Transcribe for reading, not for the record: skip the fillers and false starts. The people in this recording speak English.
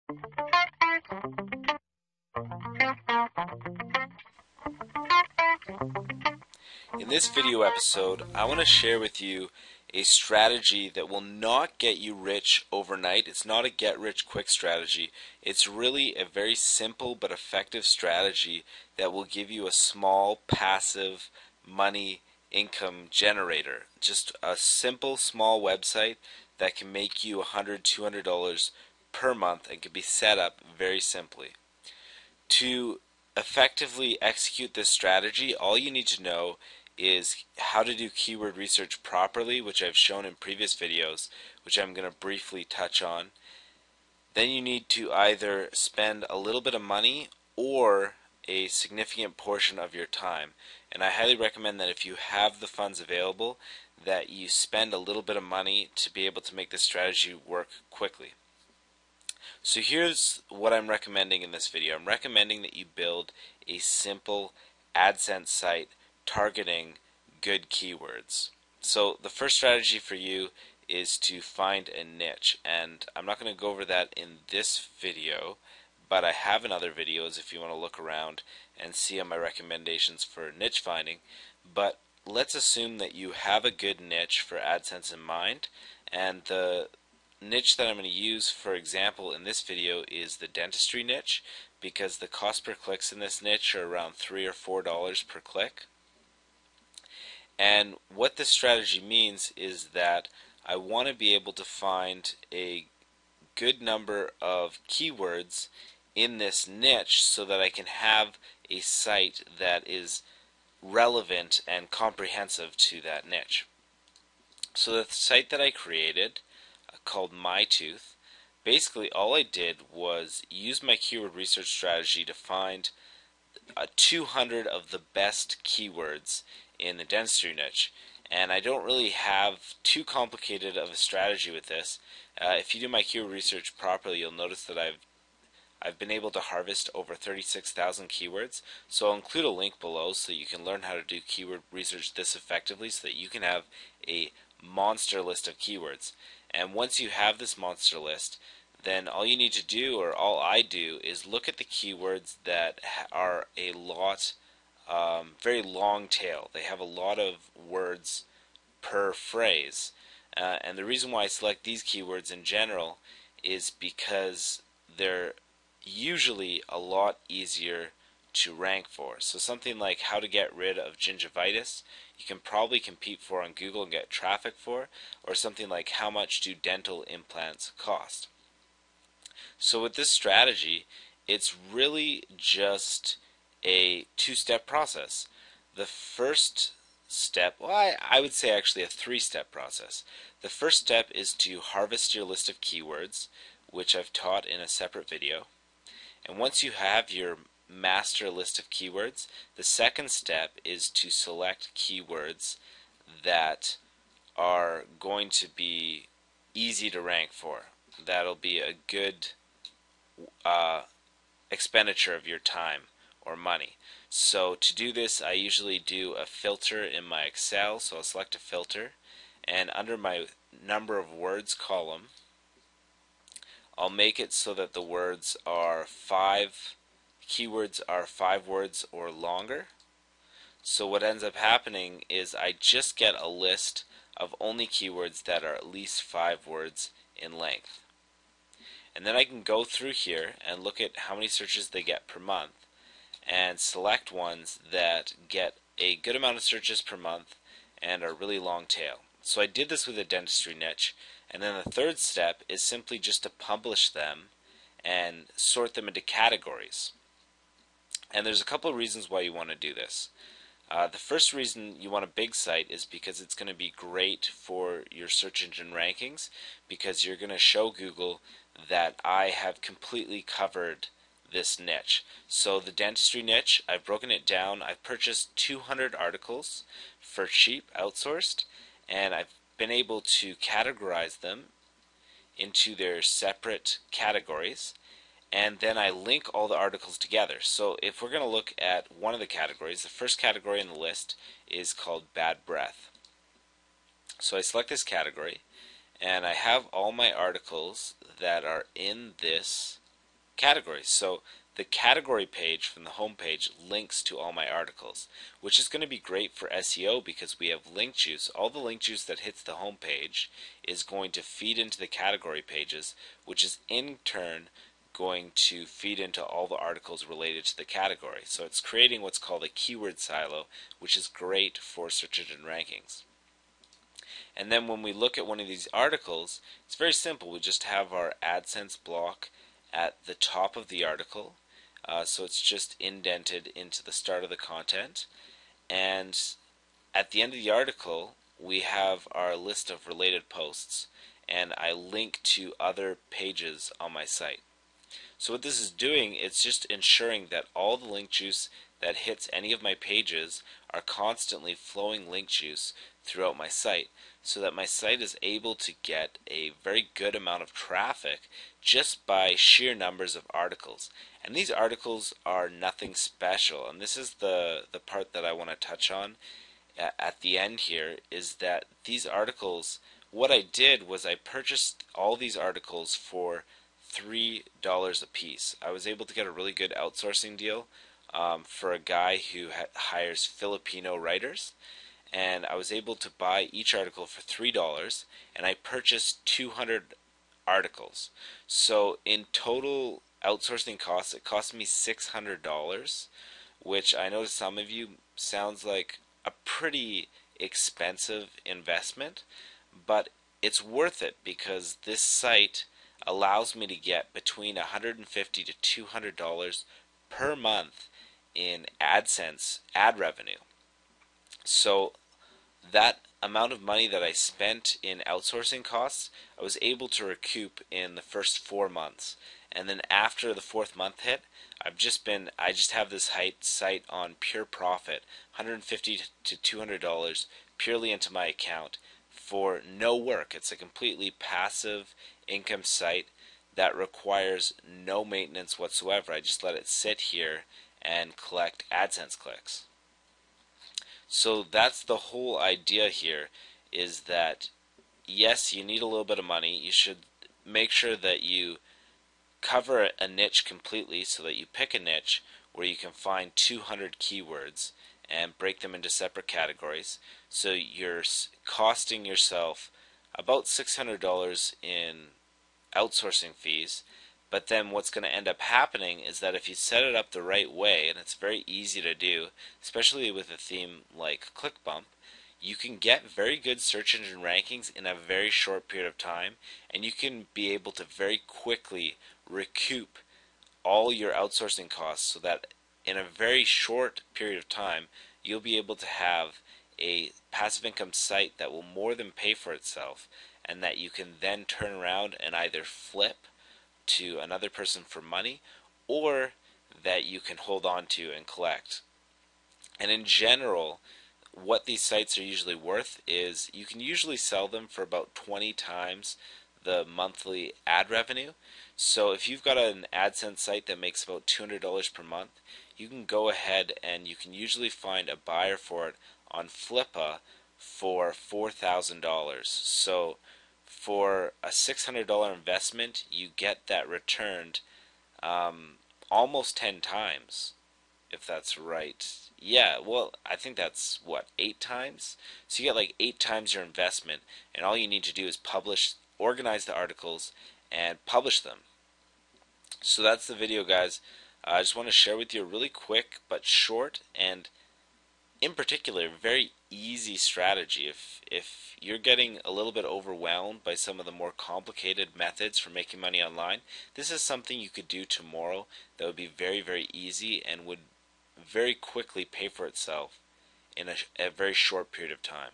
In this video episode, I want to share with you a strategy that will not get you rich overnight. It's not a get-rich-quick strategy. It's really a very simple but effective strategy that will give you a small, passive money income generator. Just a simple, small website that can make you $100, $200 per month and can be set up very simply. To effectively execute this strategy, all you need to know is how to do keyword research properly, which I've shown in previous videos, which I'm going to briefly touch on. Then you need to either spend a little bit of money or a significant portion of your time. And I highly recommend that if you have the funds available, that you spend a little bit of money to be able to make this strategy work quickly. So here's what I'm recommending in this video. I'm recommending that you build a simple Adsense site targeting good keywords. So the first strategy for you is to find a niche, and I'm not going to go over that in this video, but I have in other videos if you want to look around and see on my recommendations for niche finding. But let's assume that you have a good niche for Adsense in mind, and the niche that I'm going to use, for example, in this video is the dentistry niche, because the cost per clicks in this niche are around $3 or $4 per click. And what this strategy means is that I want to be able to find a good number of keywords in this niche so that I can have a site that is relevant and comprehensive to that niche. So the site that I created, called MyTooth, basically all I did was use my keyword research strategy to find 200 of the best keywords in the dentistry niche. And I don't really have too complicated of a strategy with this. If you do my keyword research properly, you'll notice that I've been able to harvest over 36,000 keywords. So I'll include a link below so you can learn how to do keyword research this effectively so that you can have a monster list of keywords. And once you have this monster list, then all you need to do, or all I do, is look at the keywords that are a lot, very long tail. They have a lot of words per phrase. And the reason why I select these keywords in general is because they're usually a lot easier to rank for. So something like how to get rid of gingivitis, you can probably compete for on Google and get traffic for, or something like how much do dental implants cost. So with this strategy, it's really just a two-step process. The first step, well, I would say actually a three-step process. The first step is to harvest your list of keywords, which I've taught in a separate video. And once you have your master list of keywords, the second step is to select keywords that are going to be easy to rank for. That'll be a good expenditure of your time or money. So to do this, I usually do a filter in my Excel. So I'll select a filter, and under my number of words column, I'll make it so that the words are keywords are 5 words or longer. So what ends up happening is I just get a list of only keywords that are at least 5 words in length. And then I can go through here and look at how many searches they get per month and select ones that get a good amount of searches per month and are really long tail. So I did this with a dentistry niche, and then the third step is simply just to publish them and sort them into categories. And there's a couple of reasons why you want to do this. The first reason you want a big site is because it's going to be great for your search engine rankings, because you're going to show Google that I have completely covered this niche. So the dentistry niche, I've broken it down. I've purchased 200 articles for cheap, outsourced, and I've been able to categorize them into their separate categories, and then I link all the articles together. So if we're going to look at one of the categories, the first category in the list is called bad breath. So I select this category, and I have all my articles that are in this categories. So the category page from the home page links to all my articles, which is going to be great for SEO because we have link juice. All the link juice that hits the home page is going to feed into the category pages, which is in turn going to feed into all the articles related to the category. So it's creating what's called a keyword silo, which is great for search engine rankings. And then when we look at one of these articles, it's very simple. We just have our Adsense block at the top of the article. So it's just indented into the start of the content. And at the end of the article, we have our list of related posts. And I link to other pages on my site. So what this is doing, it's just ensuring that all the link juice that hits any of my pages are constantly flowing link juice throughout my site, so that my site is able to get a very good amount of traffic just by sheer numbers of articles. And these articles are nothing special, and this is the part that I want to touch on at the end here, is that these articles, what I did was I purchased all these articles for $3 a piece. I was able to get a really good outsourcing deal for a guy who hires Filipino writers, and I was able to buy each article for $3, and I purchased 200 articles. So in total outsourcing costs, it cost me $600, which I know to some of you sounds like a pretty expensive investment, but it's worth it because this site allows me to get between $150 to $200 per month in AdSense ad revenue. So that amount of money that I spent in outsourcing costs, I was able to recoup in the first 4 months. And then after the 4th month hit, I just have this site on pure profit, $150 to $200 purely into my account for no work. It's a completely passive income site that requires no maintenance whatsoever. I just let it sit here and collect AdSense clicks. So that's the whole idea here, is that yes, you need a little bit of money. You should make sure that you cover a niche completely, so that you pick a niche where you can find 200 keywords and break them into separate categories. So you're costing yourself about $600 in outsourcing fees. But then what's going to end up happening is that if you set it up the right way, and it's very easy to do, especially with a theme like ClickBump, you can get very good search engine rankings in a very short period of time, and you can be able to very quickly recoup all your outsourcing costs, so that in a very short period of time you'll be able to have a passive income site that will more than pay for itself, and that you can then turn around and either flip to another person for money, or that you can hold on to and collect. And in general, what these sites are usually worth is you can usually sell them for about 20 times the monthly ad revenue. So if you've got an AdSense site that makes about $200 per month, you can go ahead and you can usually find a buyer for it on Flippa for $4,000. So for a $600 investment, you get that returned almost 10 times, if that's right. Yeah, well, I think that's, what, 8 times? So you get like 8 times your investment, and all you need to do is organize the articles, and publish them. So that's the video, guys. I just want to share with you a really quick but short, and in particular, very easy strategy. If you're getting a little bit overwhelmed by some of the more complicated methods for making money online, this is something you could do tomorrow that would be very, very easy and would very quickly pay for itself in a very short period of time.